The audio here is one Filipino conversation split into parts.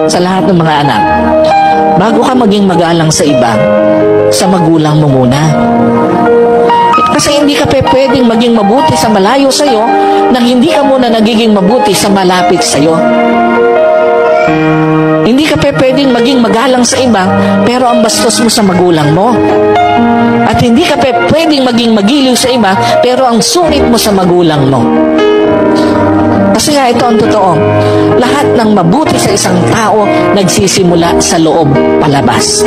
sa lahat ng mga anak, bago ka maging magalang sa iba, sa magulang mo muna. Kasi hindi ka pwedeng maging mabuti sa malayo sa'yo nang hindi ka muna nagiging mabuti sa malapit sa'yo. Hindi ka pwedeng maging magalang sa iba pero ang bastos mo sa magulang mo. At hindi ka pwedeng maging magiliw sa iba pero ang sungit mo sa magulang mo. Kasi nga ito ang totoo, lahat ng mabuti sa isang tao nagsisimula sa loob palabas.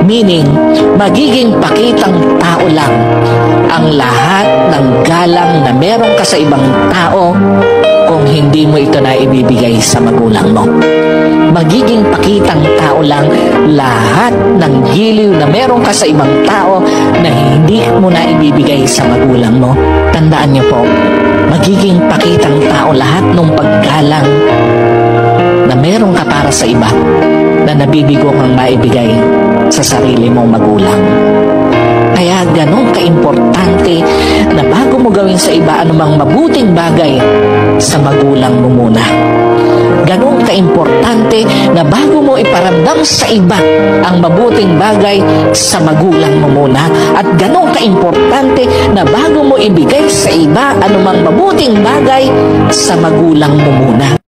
Meaning, magiging pakitang tao lang ang lahat ng galang na meron ka sa ibang tao kung hindi mo ito na ibibigay sa magulang mo. Magiging pakitang tao lang lahat ng giliw na meron ka sa ibang tao na hindi mo na ibibigay sa magulang mo. Tandaan niyo po, magiging pakitang tao lahat ng paggalang na meron ka para sa iba na nabibigo kang maibigay sa sarili mong magulang. Kaya ganun kaimportante na bago mo gawin sa iba anumang mabuting bagay, sa magulang mo muna. Ganun kaimportante na bago mo iparamdam sa iba ang mabuting bagay, sa magulang mo muna. At ganun kaimportante na bago mo ibigay sa iba anumang mabuting bagay, sa magulang mo muna.